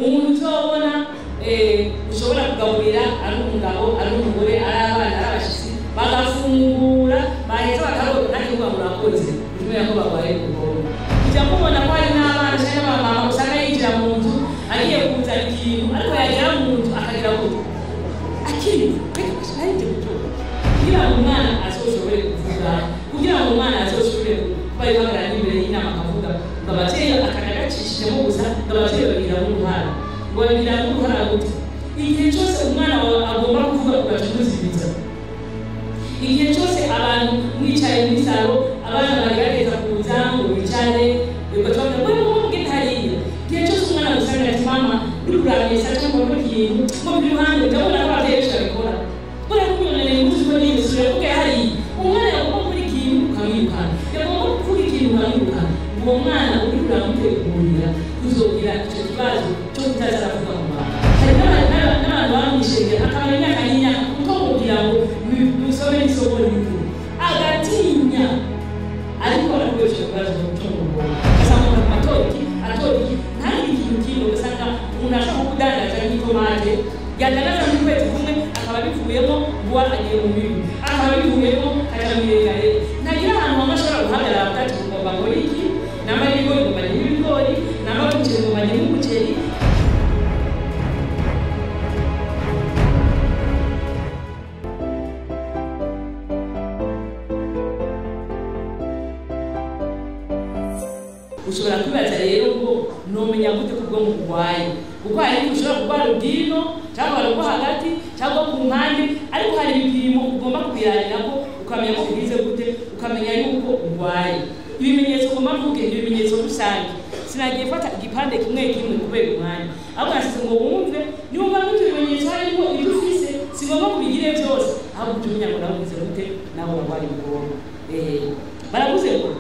umuntu uzobona ushobora kugaburira ari umugabo ari umugore ari abana ari abashitsi bagafungura baheza bakaroga kandi ngo murakoze bituma ko bagwaye ubwonko kujya mubona ko hari n'abana cyangwa abamama usanga yinjira mu nzu agiye kuzana ikintu ariko yagera mu nzu akagira ngo akiri reka kashayite guto kugira ngo umwana azoshobore kuvuga kugira ngo umwana azoshobore kuba yihagarara imbere y'inama akavuga ngo abavyeyi akagacishijemo gusa ngo abavyeyi bagira mu ruhara ngo bagira mu ruhara gute igihe cyose umwana agomba kuvuga ugacuruzibiza igihe cyose abantu mwicaye muri salo abana bagerageza kuza ngo bicare ugatwara ngo mubwe ntariye igihe cyose umwana gusanga ati mama urikuramisha cyangwa ngo ikintu mu biruhande ndabona ko abavyeyi bishobora bora kunyonera imbuzi ko niyo sura kuko hari umwana yagomba kuri ikintu ukamwirukana yagomba kuvuga ikintu ukamwirukana uwo mwana urikura mutegurira kuzogira icyo kibazo cyo kutazaravuga mu mwana hari n'abantu bamwishegera akamara imyaka n'imyaka kuko kugira ngo musome n'isoko rikuru agatinya ariko arakoresha ibibazo cyo mu bwonko ugasanga mu matoriki ntari ikintu kimwe ugasanga umuntu ashobora kudandaza nk'itomate yadanaza mu kwezi kumwe akaba bivuyemo buwa agiye mu bibi akaba bivuyemo aja mirengare ntagira ahantu hamwe ashobora guhagarara bakati ngomba ngo iki namba y'ibigori ngomba n'ibigori namba y'umuceri ngomba n'umuceri ushobora kwibaza rero ngo nomenya gute kubwo mugwaye kuko hari ushobora kurwara ubwino cyangwa ruko hagati cyangwa ku mpande ariko hari ibipimo ugomba kubiranira ko ukamenya ko bigize gute ukamenya yuko urwaye ibimenyetso ugomba kuvuga ibimenyetso rusange sinagiye fata igipande kimwe kimwe kubera umwanya ahubwo nasize ngo wumve niba mpamvu ibimenyetso harimo ibyo ufise sigomba kubigire byose ahubwo ujye ngo nawe ugize gute nawe urwaye ubwonko baravuze ngo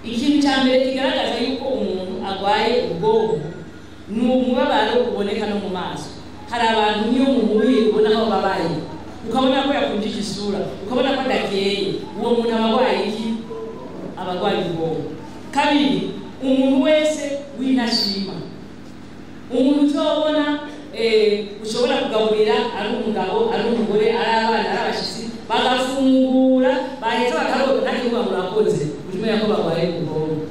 ikintu cya mbere kigaragaza yuko umuntu agwaye ubwonko ni umubabaro uboneka no mu maso hari abantu niyo mumuye ubona aho babaye ukabona ko yakunjije isura ukabona ko adakeye uwo muntu abagwaye iki abagwaye ubwonko kabiri umuntu wese w'intashima umuntu uzobona ushobora kugaburira ari umugabo ari umugore ari abana ari abashitsi bagafungura baheza bakaroga kandi ngo murakoze ujumenya ko bagwaye ubwonko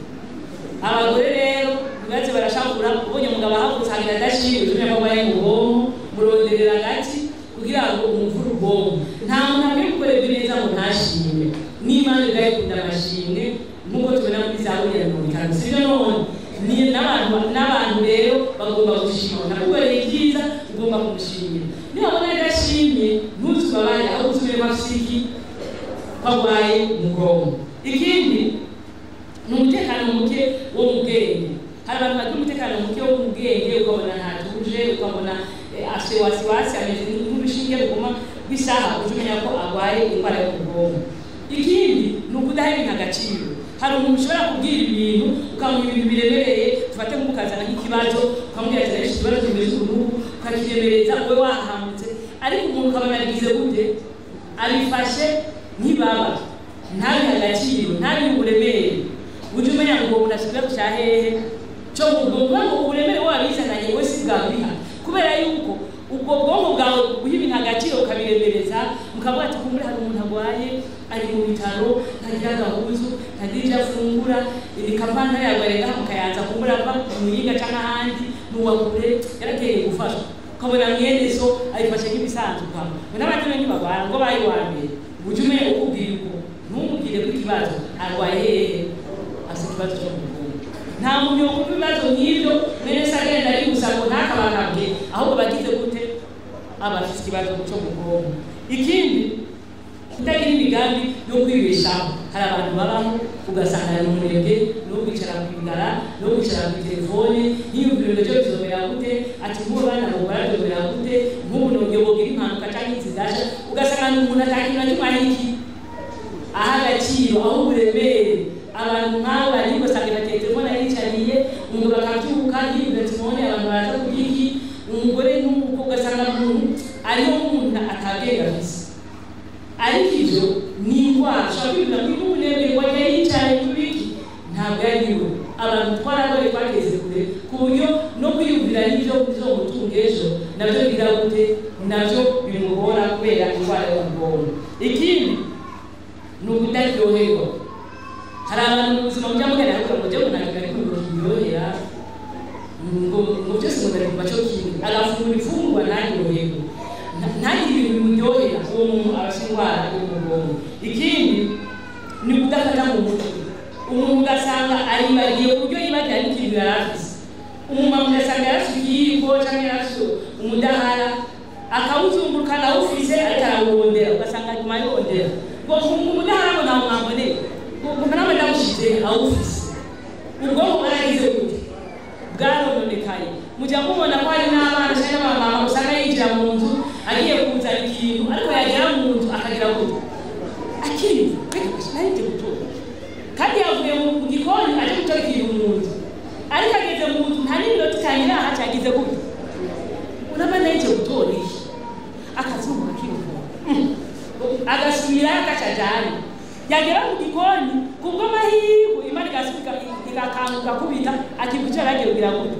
abagore rero bibaze barashakura ubonye umugabo ahagutse hagira adashira ujumenya ko bagwaye ubwonko muronderera gati kugira ngo umuvure ubwonko nta muntu akwiye gukorerwa neza ngo ntashime n'Imana igayikunda amashimwe nk'uko tubona muri Zaburi ya 50 sibyo none ni n'abantu rero bagomba gushima nakubereye ibyiza ugomba kumushimira niba ubona adashimye ntuzubabare aho usubire bafisiki bagwaye ubwonko ikindi ni umutekano muke wo mu bwenge hari abantu bagira umutekano muke wo mu bwenge ukabona ntatuje ukabona afite wasiwasi ameze nk'urushinge ruguma rw'isaha ujumenya ko agwaye indwara yo ku bwonko ikindi ni ukudaha ibintu agaciro hari umuntu ushobora kubwira ibintu ukamuha ibintu biremereye tufate nk'ukazana nk'ikibazo ukamubwira ati rero ikibazo kimeze ubu ukakiremereza wowe wahamutse ariko umuntu ukabona yagize gute abifashe nk'ibaba ntabiha agaciro ntabiha uburemere ujye umenya ngo uwo muntu ashobora guca hehe cyo mu bwonko ngo uburemere wabizananye we si bwabiha kubera yuko ubwo bwonko bwawe buha ibintu agaciro ukabiremereza mukavuga ati kumbure hari umuntu agwaye ari mu bitaro ntagira agahuzu ntagira icyo afungura ibikavanta yagwarega mukayanza kumbura ava mu yinga cyangwa ahandi n'uwakure yarateye gufashwa ukabona mwene so ayifashe nk'ibisanzwe ukaba ngo n'abandi benshi bagwara ngo bayi wa mbere ujye umenya ukubwira uko ntumubwire ko ikibazo arwaye hehe afite ikibazo cyo mu bwonko nta muntu yo kumva ibibazo nk'ibyo mwene se agenda ari gusa ngo ntakabakabwe ahubwo bagize gute abafite ikibazo cyo mu bwonko ikindi kutagira imigambi yo kwibeshaho hari abantu babaho ugasanga ari umunebwe no kwicara ku igara no kwicara ku telefone yiyumvira ibyo bizomera gute ati nk'ubu abana bagora bizomera gute nk'ubu nongeye bogira impanuka cyangwa inzidasha ugasanga ni umuntu atagira kimwe iki aha agaciro aho uburemere abantu nk'abo bari gusanga telefone yicariye umuntu bakabyuka yibwira ati none abantu baraza kugira iki umugore n'umukobwa ugasanga umuntu ariho umuntu atabwenge afise ariko ibyo ni indwara ushobora kwibwira ngo n'umunebwe wajya yicaye kuri iki ntabwo yariwe abantu twarabaye twageze kure ku buryo no kwiyumvira n'ibyo mutunga ejo nabyo bigira gute nabyo bimuhora kubera indwara y'umugongo. Ikindi ni ukutaryoherwa. Hari abantu mu buzima bujya mugana ariko ngo jye munanira ariko ngo kiryohera ngo byose mugana ku maco kimwe agafungura ifungwa ntaryoherwe ntagire ibintu bimuryohera uwo muntu arafite indwara y'umugongo. Ikindi ni kudafata mu mutwe. Umuntu ugasanga aribagiye ku buryo yibagira n'ikintu yari afise. Umumama ugasanga yarafite ikiyiko cyangwa yarafite umudahara akawuzunguruka nawufise ariko arawurondera ugasanga aguma yondera ngo umudahara ngo ntawe mwamboneye ngo nawe ndamushize awufise. Ubwonko bwaragize gute bwarononekaye. Mujya mubona ko hari n'abana cyangwa abamama usanga yinjira mu nzu agiye kuzana ikintu ariko yagera mu nzu akagira gute akiri nahite gutora kandi yavuye mu gikoni aje gutora ikintu mu nzu ariko ageze mu nzu nta n'ibintu tutangira aha cyagize gute urabona nahite gutora iki akazungu akiruka agasubira agacajana yagera mu gikoni kubwo mahirwe imana igasubika igakanguka kubita akikucara agiye kugira gute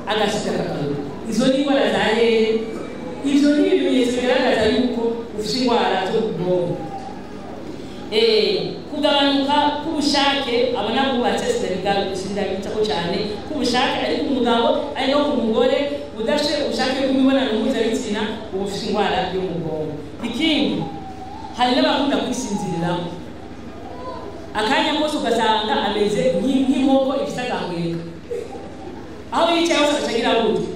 agasubira akagaruka. Izo ni indwara za hehe? Ibyo ni ibimenyetso bigaragaza yuko ufite indwara zo mu bwonko. Kugabanuka k'ubushake abona bubatse sindabitaho cyane k'ubushake ariko umugabo ari no ku mugore udafite ubushake bw'imibonano mpuzabitsina uba ufite indwara yo mu bwonko. Ikindi hari n'abakunda kwisinziriraho akanya kose ugasanga ameze nk'inkoko ifite agahweka aho yicaye hose agacagira gute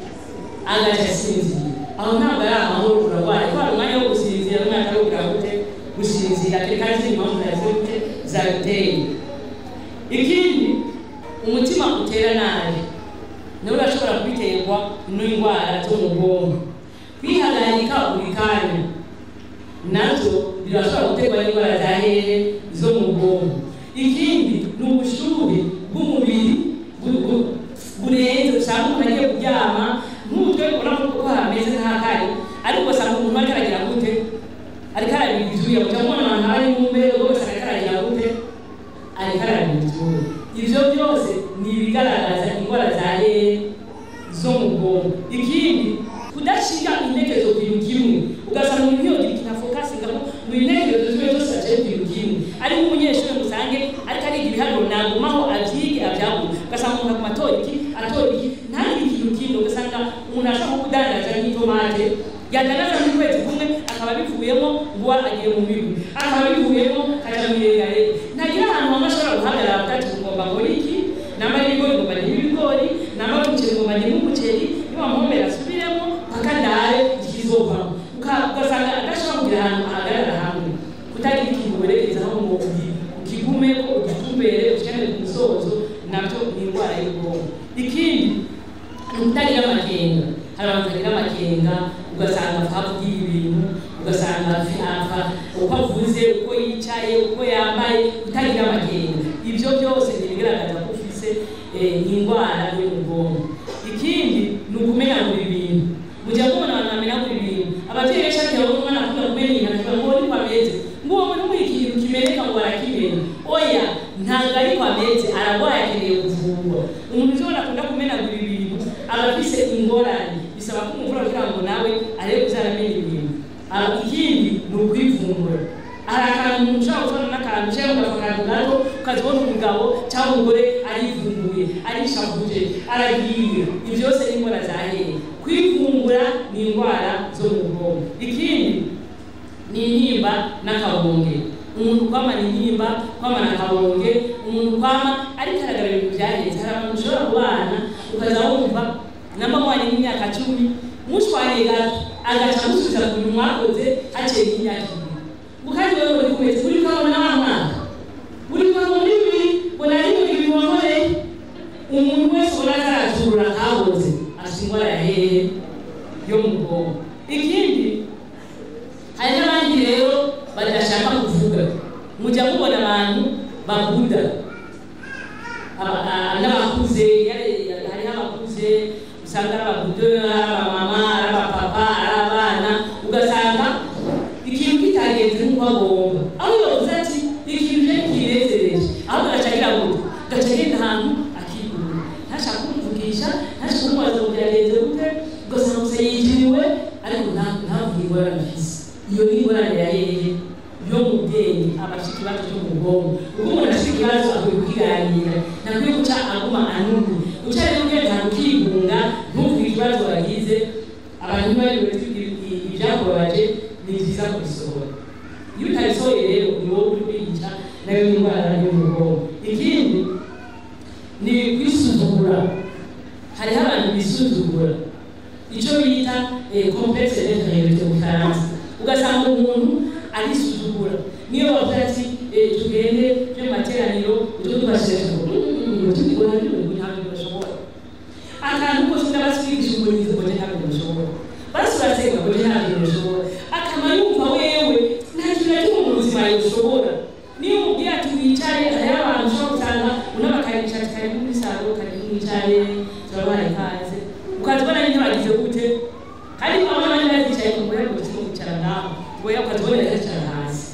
agaca asinzira. Aho ntabwo ari amahoro urarwaye ko hari umwanya wo gusinzira n'umwanya wo kugira gute gusinzira kandi ziri impamvu zazute zabiteye. Ikindi umutima utera nabi nawe urashobora kubiterwa n'indwara zo mu bwonko. Kwihagarika buri kanya nabyo birashobora guterwa n'indwara za hehe zo mu bwonko. Ikindi ni ubushuhe bw'umubiri burenze usanga umuntu agiye kuryama nk'utwe ubona ko hameze nk'akari ariko ugasanga umuntu ariko aragira gute ariko arabira ibyuya ujya mubona abantu bari mu mbere rwose ariko aragira gute ariko arabira ibyuya. Ibyo byose ni ibigaragaza indwara za hehe zo mu bwonko. Ikindi kudashyira intekerezo ku bintu kimwe ugasanga umuntu yogira ikintu afokasingaho mu intekerezo ziwe zose aciye ku bintu kimwe ariko umunyeshuri musange ariko ariga ibiharuro nagumaho abyige abyagura ugasanga umuntu aguma atora iki ntagire ikintu kimwe ugasanga umuntu ashobora nko kudandaza nk'itomate yadandaza n'ukwezi kumwe akaba bivuyemo ngo agiye mu mibu akaba bivuyemo akajya mu irengare ntagira ahantu hamwe ashobora guhagarara atati ngomba ngo iki namba y'ibigori ngomba n'ibigori namba y'umuceri ngomba n'umuceri niwamuhomera asubiremo akandare ikizovamo ugasanga adashobora kugira ahantu ahagarara hamwe kutagira ikintu werekezaho ngo ukigume ko ugitumbere ukeneye ku musozo nabyo ni indwara y'ubwonko. Ikindi ni ukutagira amakenga. Hari abantu bagira amakenga ugasanga avugira ibintu ugasanga apfa uko avuze uko yicaye uko yambaye utagira amakenga. Ibyo byose ni ibigaragaza ko ufite indwara yo mu bwonko. Ikindi ni ukumenagura ibintu. Mu gihe mubona abantu bamenagura ibintu ababyeyi benshi ati abo umwana akunda kumenya ibintu ngo ni kwameze ngo uwo muntu muri ikintu kimeneka ngo arakimenya oya ntabwo ari kwameze ararwaye akeneye kuvurwa. Umuntu ushobora akunda kumenagura ibintu aba afise ingorane bisaba ko umuvura kugira ngo nawe arebe kuzaramenya ibintu. Ikindi ni ukwivumbura. Hari akantu umuntu ushobora gutwara n'akantu cyangwa ugafata gato ukazibona umugabo cyangwa umugore arivumbuye arishavuje aragiye. Ibyo byose ni indwara za hehe. Kwivumbura ni indwara zo mu bwonko. Ikindi ni intimba n'akabonge. Umuntu kwama intimba kwama n'akabonge umuntu kwama ariko aragaragara ibintu byagenze. Hari abantu ushobora kubana ukaza wumva namba mwana y'imyaka 10 mushwanye gato agaca musubiza ku bintu mwakoze haciye imyaka 2 ukandi wewe uri kumeze uri kwabona n'amwana uri kwabona ibi bona ariko ibintu wakoreye umuntu wese urazarajura kaboze asingwa ya hehe yo mu bwonko. Ikindi hari n'abandi rero badashaka kuvuga. Mujya mubona abantu babuda n'abakuze hari abakuze usanga ababuda abamama abapapa abana ugasanga ikintu kitagenze nk'uko agomba aho yoza ati ikintu kinezereje aho gacagira gute gacagenda ahantu akigura ntashaka kumvugisha ntashaka kumubaza kugerageza ingorane afise. Iyo ni ingorane ya hehe yo mubyeyi abafite ikibazo cyo mu bwonko. Ubwo umuntu afite ikibazo akwiye kukiganira, ntakwiye guca aguma anugu guca rero ugenda ahantu ukigunga ntuvuge ikibazo wagize. Abantu bari ibyakubabaje ni byiza kubisohora. Iyo utabisohoye rero ni wowe uri kwiyica nayo ni indwara yo mu bwonko. Ikindi ni kwisuzugura. Hariho abantu bisuzugura icyo bita complexe d'infériorité mu Faransa. Ugasanga umuntu arisuzugura, niyo bavuga ati tugende mu materaniro tubashesha tubigora ntabwo bashobora akantu kose ndabaswigisha umurizo ngo ntabwo bashobora basurasenga ngo ntabwo bashobora akama yumva wewe nta kintu na kimwe mu buzima yoshobora. Niyo umubwiye ati wicare hariho abantu ushobora gusanga unabakayicara kari muri salo kari mwicare turabaye ikaze ukazibona nyine bagize gute kandi abana bane bazicaye ku ngoya ngo kwicara nawe ngoya ukazibona yicara hasi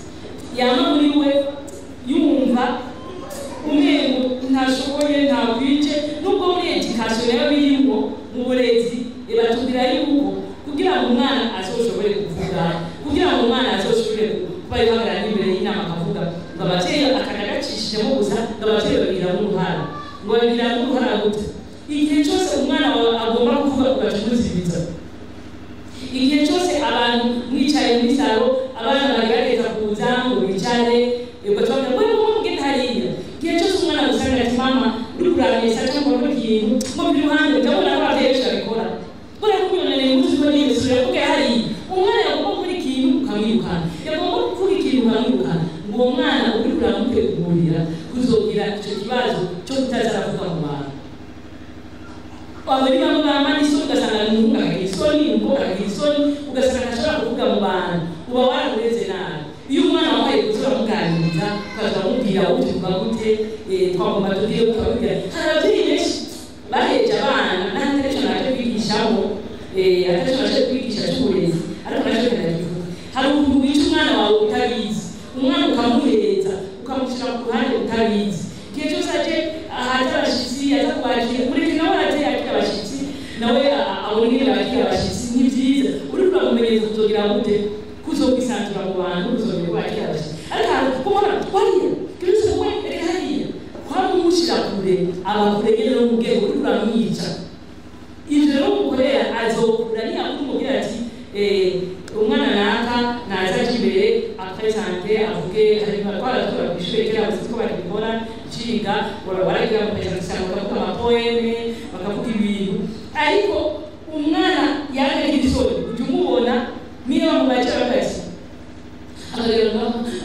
yama muri we yumva umengo ntashoboye ntakwice. Nubwo muri education nayo birimo mu burezi batubwira yuko kugira ngo umwana azoshobore kuvuga, kugira ngo umwana azoshobore kuba yahagarara imbere y'inama akavuga ngo ababyeyi akanagacishijemo gusa ngo ababyeyi babigiramo uruhara ngo babigiramo uruhara gute. Igihe cyose umwana wawe agomba kuvuga ugacuruzibiza, igihe cyose abantu mwicaye muri salo abana bagerageza kuza ngo bicare ugatubwira ngo wewe mugende hariya. Igihe cyose umwana agusanga ati mama uri kuramesa cyangwa uri ikintu ngo biri ruhande ndabona ko ababyeyi benshi babikora buriya kubyonaneye muzi ko niyo sura yavuga hariya umwana yagomba gukora ikintu ukamwirukana, yagomba kuvuga ikintu ukamwirukana. Ngo uwo mwana uri kuramutegurira kuzogira icyo kibazo cyo kutazaravuga mu bantu. Wabona bamwe bamana isoni ugasanga ni umuhungu akagira isoni, umukobwa akagira isoni, ugasanga ntashobora kuvuga mu bantu, uba waramureze nabi. Iyo umwana wabaye gusura muganiriza ukaza umubwira uti uvuga gute twagomba tubwire ukabwira. Hari ababyeyi benshi baheje abana n'aterecho naje kwigishamo aterecho naje kwigisha cy'uburezi ariko naje kanagivuga. Hari umuntu wica umwana wawe utabizi, umwana ukamuheza ukamushyira ku ruhande utabizi. Igihe cyose aje ahaje abashyitsi aza kwakira mureke nawe arateye akira abashyitsi nawe abona ingene bakira abashyitsi. Ni byiza uri kuramumenyereza kuzogira gute kuzokwisanzura mu bantu uzongera kwakira abashyitsi. Ariko kubona wariya kiretse kumwe reka hariya kwamumushyira kure abakure nyine no mu bwego uri kuramwica. Ivyo rero umukorera azokura niyakumubwira ati umwana naka naza imbere akayisante avuge harimo twaratora kw'ishure kera baziko barikora ciga baragira mu pesa bakavuga amapoeme bakavuga ibintu. Ariko umwana yaragira isoni ujye umubona niyo bamubagira bakati akareba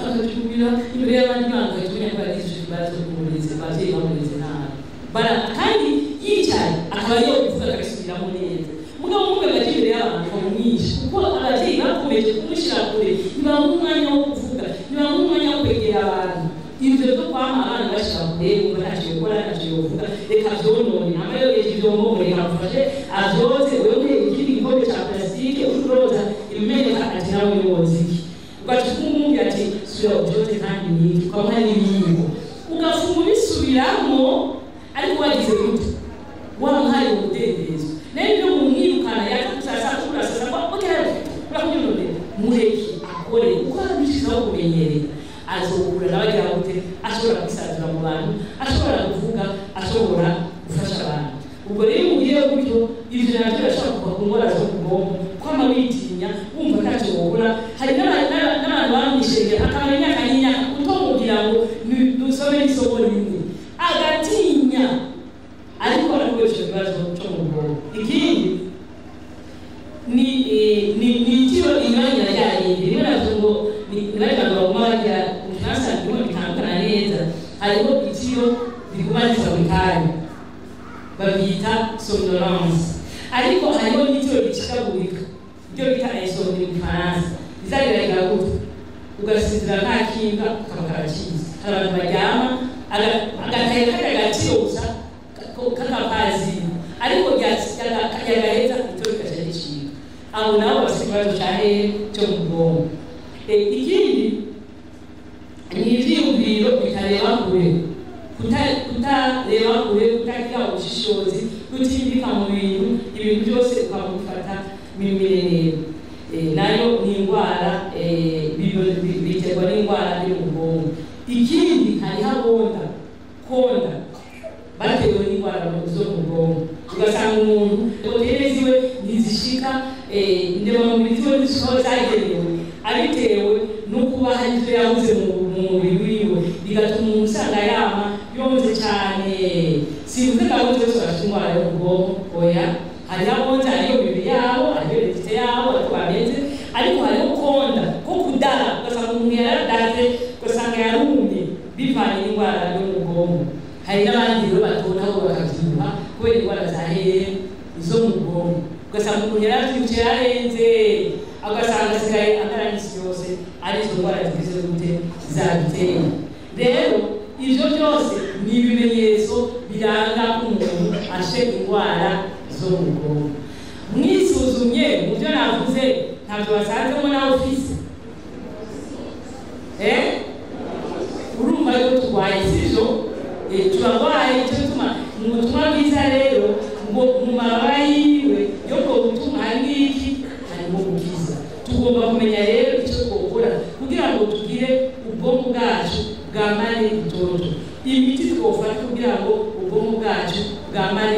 akatubwira imbere y'abandi bana tumenya ko ari ikibazo kumureze abavyeyi bamureze nabi bara kandi yicaye akaba yo kuvuga agasubiramo neza. Mugabo umwe bagiye imbere y'abantu bamwisha kuko abavyeyi bakomeje kumushyira kure nibaha umwanya wo kuvuga, nibaha umwanya wo kwegera abantu. Ivyo byo kwama abana bashira kure ngo ntacyo gukora ntacyo yovuga reka vyonone ama yo ivyombo muri hamfashe avyoze wewe ikindi gikombe ca plastike uroza ibimeneka ati nawe yoziki ugacukumumbi ati sura uvyoze kandi niki kwa hari n'ibingo ugafunga bisubiramo ariko wagize gute wamuhaye umudendezo nayo byo mumwirukana yakusasa kurasasa kwa okay urakunyonone mureki akore uko abishizaho kumenyerera azokura nabagira gute ashobora kwisanzura mu bantu, ashobora kuvuga, ashobora gufasha abantu. Ubwo rero mugiye gutyo ivyo navyo birashobora kuva ku ngwara zo kubongo kwama witinya wumva ntacyo wobura. Hari n'abantu bamwishengera akamenya kanyinya utomubwira ngo nusome isomo rimwe agatinya ariko arakoresha ibibazo cyo mu bwonko. Ikindi ni ikiro imyanya yayindi rimwe navyo ngo nibagamba umwanya unasa ndimo bitandukana neza. Hariho ikiro bigumanisa buri kanya babita somnolence, ariko hariho n'ikiro gicikagurika ibyo bita insomnie mu Faransa. Bizagerageza gute ugasinzira nta kinga ukaba karakiza. Hari abantu baryama agatahira kajya agaciro gusa kakapazi ariko yagaheza icyo bikajya gicika. Abo nabo bafite ikibazo cya hehe cyo mu bwonko. Ikindi ni ivyiyumviro bitareba kure, kutareba kure, kutagira ubushishozi, kutimbika mu bintu, ibintu byose ukamufata mimirerero. Nayo ni n'indwara yo mu bwonko. Ikindi hariho konda batewe n'indwara zo mu bwonko, ugasanga umuntu proteine ziwe ntizishika ndemamubiri ziwe zishobora zagenewe, abitewe no kuba hari ivyo yabuze mu mubiri wiwe, bigatuma umuntu usanga yama yonze cyane. Sivuze ko abo bose bafite indwara yo mu bwonko, oya, hariho abonze, hariyo imibiri yabo, hariyo identite yabo, ariko bameze, ariko hariho konda ko kudara, ugasanga umuntu yaradaze, ugasanga yarumye bivanye n'indwara yo mu bwonko. Hari n'abandi rero batona aho bakavyibuha kubera indwara za hehe izo mu bwonko, ugasanga umuntu yaravyutse yarenze, ugasanga asigaye angana n'isi yose, ari izo ndwara zigize gute zabiteye. Rero ivyo byose ni ibimenyetso biranga umuntu ashe indwara zo mu bwonko. Mwisuzumye mu byo navuze ntabyo basanzemo nawe ufise, urumva yuko turwaye sivyo, turarwaye. Icyo gituma mu butumwa bwiza rero ngo mu mababa yiwe yo ko gutuma hari iki harimo gukiza. Tugomba kumenya rero icyo twokora kugira ngo tugire ubwonko bwacu bwamare itoto, imiti twofata kugira ngo ubwonko bwacu bwamare